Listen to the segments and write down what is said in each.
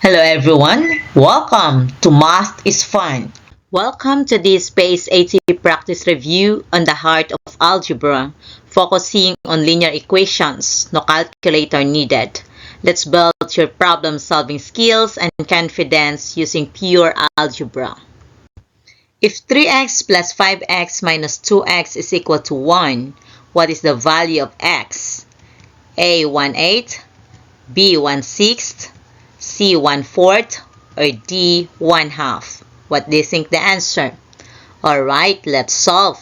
Hello everyone, welcome to Math is Fun. Welcome to this PACE AT practice review on the heart of algebra, focusing on linear equations, no calculator needed. Let's build your problem-solving skills and confidence using pure algebra. If 3x plus 5x minus 2x is equal to 1, what is the value of x? A 1/8, B 1/6, C 1/4, or D 1/2? What do you think the answer? Alright, let's solve.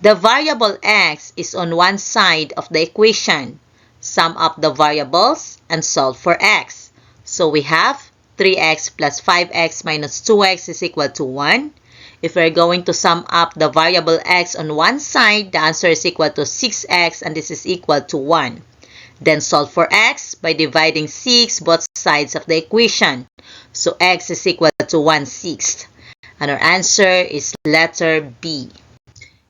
The variable x is on one side of the equation. Sum up the variables and solve for x. So we have 3x plus 5x minus 2x is equal to 1. If we're going to sum up the variable x on one side, the answer is equal to 6x and this is equal to 1. Then solve for x by dividing 6 both sides of the equation. So x is equal to 1/6. And our answer is letter B.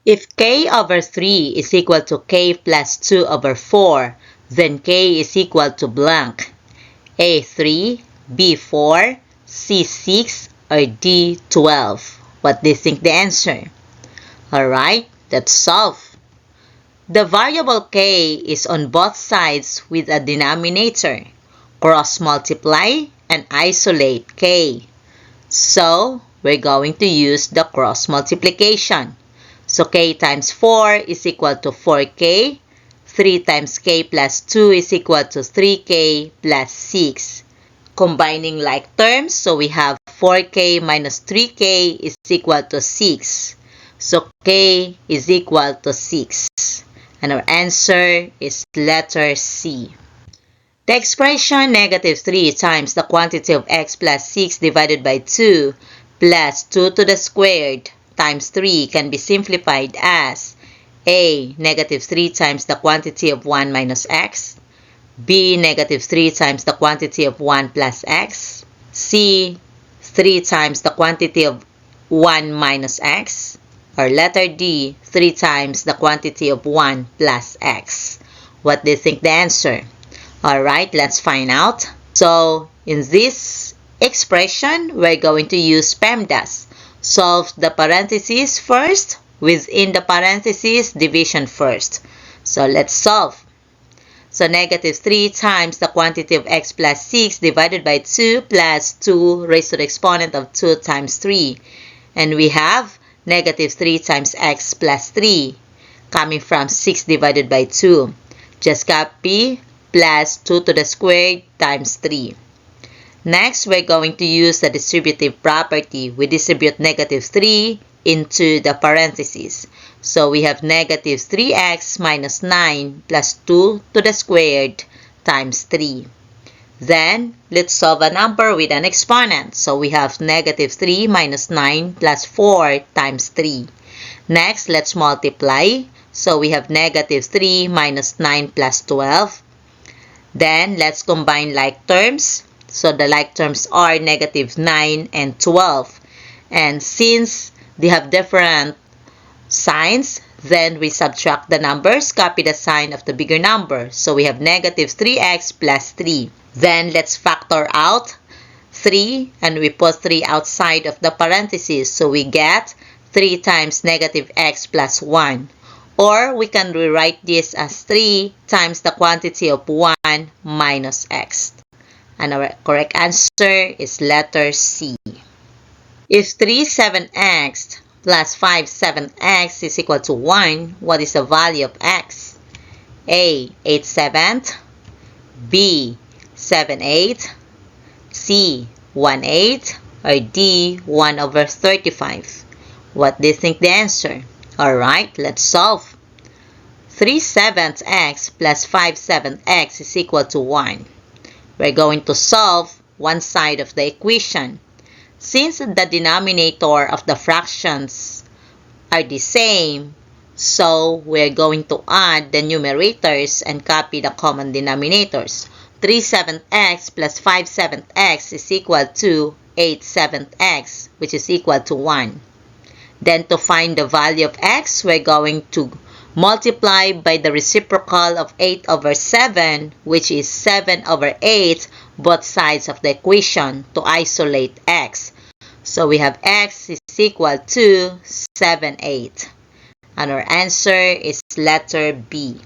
If k over 3 is equal to k plus 2 over 4, then k is equal to blank. A 3, B 4, C 6, or D 12. What do you think the answer? Alright, let's solve. The variable k is on both sides with a denominator. Cross multiply and isolate k. So, we're going to use the cross multiplication. So, k times 4 is equal to 4k. 3 times k plus 2 is equal to 3k plus 6. Combining like terms, so we have 4k minus 3k is equal to 6. So, k is equal to 6. And our answer is letter C. The expression negative 3 times the quantity of x plus 6 divided by 2 plus 2 to the squared times 3 can be simplified as A. Negative 3 times the quantity of 1 minus x. B. Negative 3 times the quantity of 1 plus x. C. 3 times the quantity of 1 minus x. Or letter D, 3 times the quantity of 1 plus x. What do you think the answer? Alright, let's find out. So, in this expression, we're going to use PEMDAS. Solve the parentheses first. Within the parentheses, division first. So, let's solve. So, negative 3 times the quantity of x plus 6 divided by 2 plus 2 raised to the exponent of 2 times 3. And we have negative 3 times x plus 3 coming from 6 divided by 2. Just copy plus 2 to the squared times 3. Next, we're going to use the distributive property. We distribute negative 3 into the parentheses. So we have negative 3x minus 9 plus 2 to the squared times 3. Then, let's solve a number with an exponent. So, we have negative 3 minus 9 plus 4 times 3. Next, let's multiply. So, we have negative 3 minus 9 plus 12. Then, let's combine like terms. So, the like terms are negative 9 and 12. And since they have different signs, then we subtract the numbers, copy the sign of the bigger number. So, we have negative 3x plus 3. Then, let's factor out 3 and we put 3 outside of the parentheses. So, we get 3 times negative x plus 1. Or, we can rewrite this as 3 times the quantity of 1 minus x. And our correct answer is letter C. If 3 7x plus 5 7x is equal to 1, what is the value of x? A. 8/7, B. 7/8, C. 1/8, or D. 1/35? What do you think the answer? Alright, let's solve. 3/7 x plus 5/7 x is equal to 1. We're going to solve one side of the equation. Since the denominator of the fractions are the same, so we're going to add the numerators and copy the common denominators. 3/7 plus 5/7 is equal to 8/7, which is equal to 1. Then to find the value of x, we're going to multiply by the reciprocal of 8 over 7, which is 7 over 8, both sides of the equation to isolate x. So we have x is equal to 7/8. And our answer is letter B.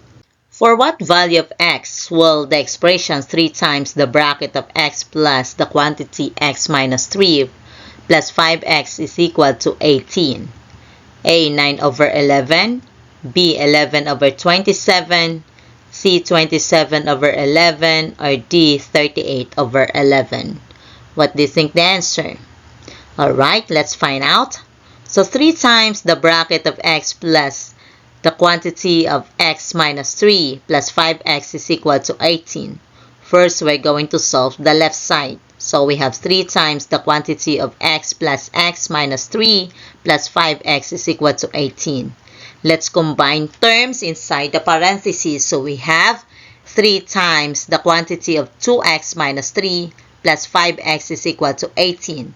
For what value of x will the expression 3 times the bracket of x plus the quantity x minus 3 plus 5x is equal to 18? A. 9 over 11, B. 11 over 27, C. 27 over 11, or D. 38 over 11. What do you think the answer? Alright, let's find out. So 3 times the bracket of x plus the quantity of x minus 3 plus 5x is equal to 18. First, we're going to solve the left side. So we have 3 times the quantity of x plus x minus 3 plus 5x is equal to 18. Let's combine terms inside the parentheses. So we have 3 times the quantity of 2x minus 3 plus 5x is equal to 18.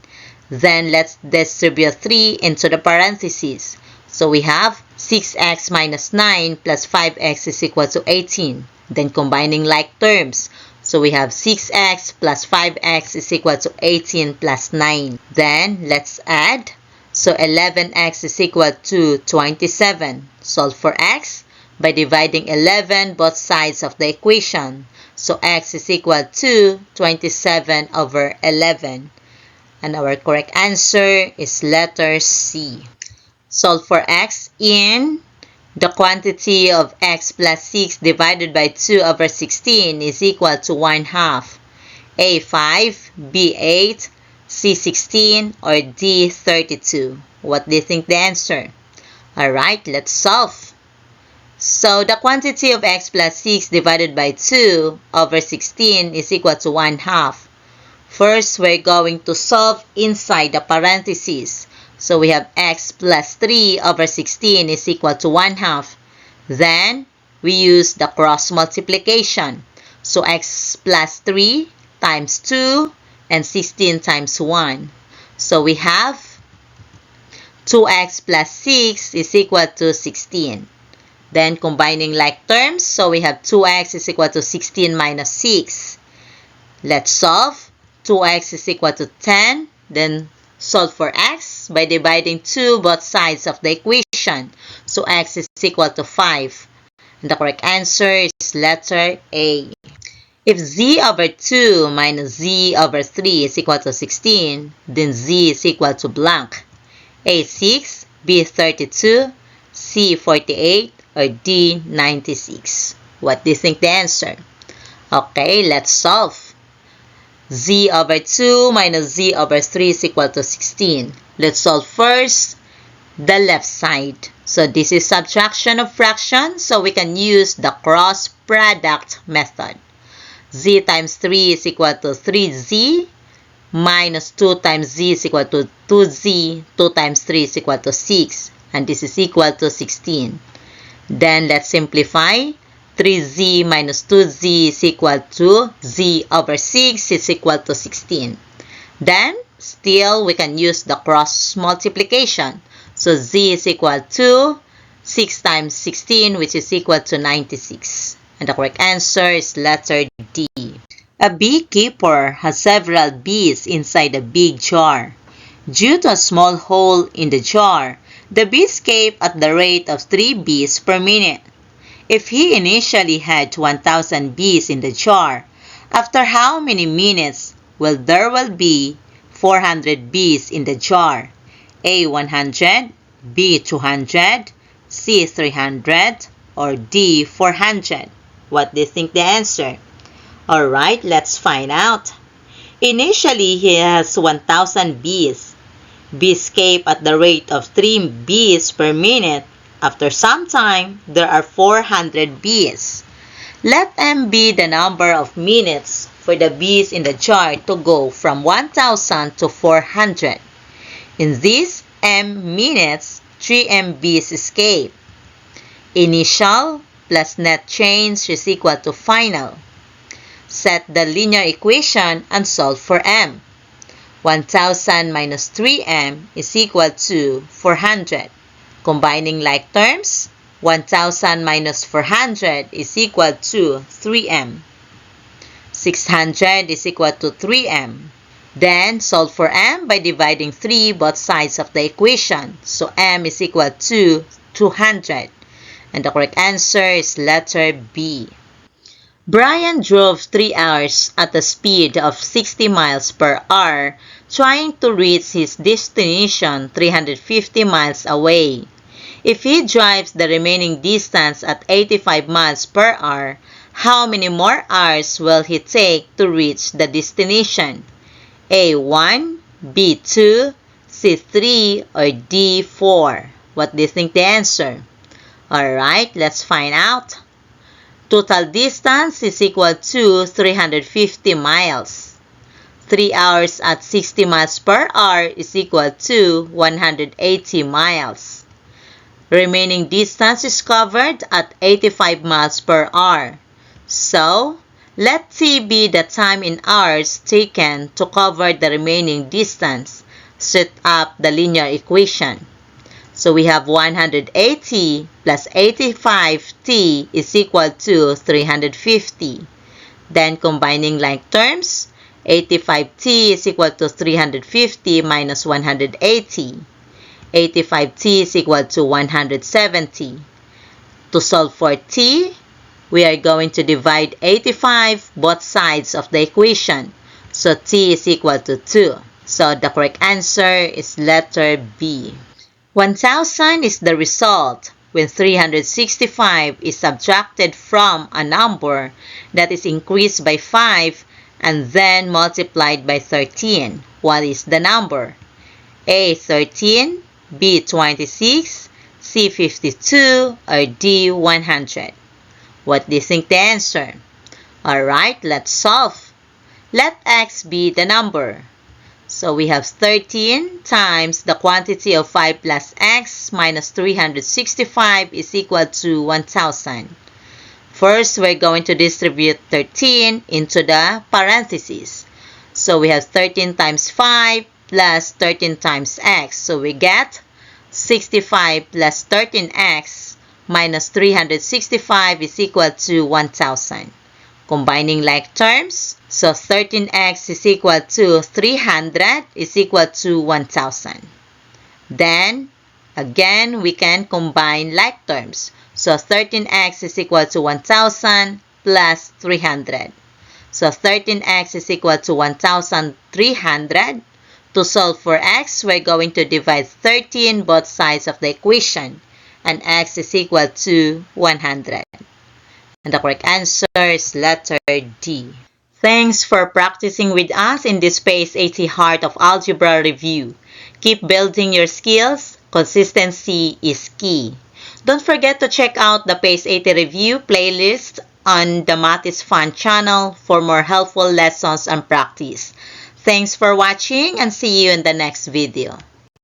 Then let's distribute 3 into the parentheses. So we have 6x minus 9 plus 5x is equal to 18. Then combining like terms. So we have 6x plus 5x is equal to 18 plus 9. Then let's add. So 11x is equal to 27. Solve for x by dividing 11 both sides of the equation. So x is equal to 27 over 11. And our correct answer is letter C. Solve for x in the quantity of x plus 6 divided by 2 over 16 is equal to 1/2. A. 5, B. 8, C. 16, or D. 32. What do you think the answer? Alright, let's solve. So the quantity of x plus 6 divided by 2 over 16 is equal to 1/2. First, we're going to solve inside the parentheses. So we have x plus 3 over 16 is equal to 1/2. Then, we use the cross multiplication. So x plus 3 times 2 and 16 times 1. So we have 2x plus 6 is equal to 16. Then combining like terms, so we have 2x is equal to 16 minus 6. Let's solve. 2x is equal to 10. Then solve for x by dividing 2 both sides of the equation. So x is equal to 5. And the correct answer is letter A. If z over 2 minus z over 3 is equal to 16, then z is equal to blank. A. 6, B. 32, C. 48, or D. 96. What do you think the answer? Okay, let's solve. Z over 2 minus z over 3 is equal to 16. Let's solve first the left side. So this is subtraction of fractions, so we can use the cross product method. Z times 3 is equal to 3z minus 2 times z is equal to 2z. 2 times 3 is equal to 6. And this is equal to 16. Then let's simplify. 3z minus 2z is equal to z over 6 is equal to 16. Then, still, we can use the cross multiplication. So z is equal to 6 times 16, which is equal to 96. And the correct answer is letter D. A beekeeper has several bees inside a big jar. Due to a small hole in the jar, the bees escape at the rate of 3 bees per minute. If he initially had 1,000 bees in the jar, after how many minutes will there be 400 bees in the jar? A. 100, B. 200, C. 300, or D. 400. What do you think the answer? Alright, let's find out. Initially, he has 1,000 bees. Bees escape at the rate of 3 bees per minute. After some time, there are 400 bees. Let m be the number of minutes for the bees in the jar to go from 1,000 to 400. In these m minutes, 3m bees escape. Initial plus net change is equal to final. Set the linear equation and solve for m. 1,000 minus 3m is equal to 400. Combining like terms, 1,000 minus 400 is equal to 3m. 600 is equal to 3m. Then, solve for m by dividing 3 both sides of the equation. So, m is equal to 200. And the correct answer is letter B. Brian drove 3 hours at a speed of 60 miles per hour, trying to reach his destination 350 miles away. If he drives the remaining distance at 85 miles per hour, how many more hours will he take to reach the destination? A1, B2, C3, or D4? What do you think the answer? Alright, let's find out. Total distance is equal to 350 miles. 3 hours at 60 miles per hour is equal to 180 miles. Remaining distance is covered at 85 miles per hour. So, let T be the time in hours taken to cover the remaining distance. Set up the linear equation. So we have 180 plus 85t is equal to 350. Then combining like terms, 85t is equal to 350 minus 180. 85t is equal to 170. To solve for t, we are going to divide 85 both sides of the equation. So t is equal to 2. So the correct answer is letter B. 1,000 is the result when 365 is subtracted from a number that is increased by 5 and then multiplied by 13. What is the number? A. 13, B. 26, C. 52, or D. 100? What do you think the answer? Alright, let's solve. Let x be the number. So we have 13 times the quantity of 5 plus x minus 365 is equal to 1,000. First, we're going to distribute 13 into the parentheses. So we have 13 times 5 plus 13 times x. So we get 65 plus 13x minus 365 is equal to 1,000. Combining like terms, so 13x is equal to 300 is equal to 1,000. Then, again, we can combine like terms. So 13x is equal to 1,000 plus 300. So 13x is equal to 1,300. To solve for x, we're going to divide 13 both sides of the equation. And x is equal to 100. And the correct answer is letter D. Thanks for practicing with us in this PACE AT Heart of Algebra review. Keep building your skills. Consistency is key. Don't forget to check out the PACE AT review playlist on the Math is Fun channel for more helpful lessons and practice. Thanks for watching and see you in the next video.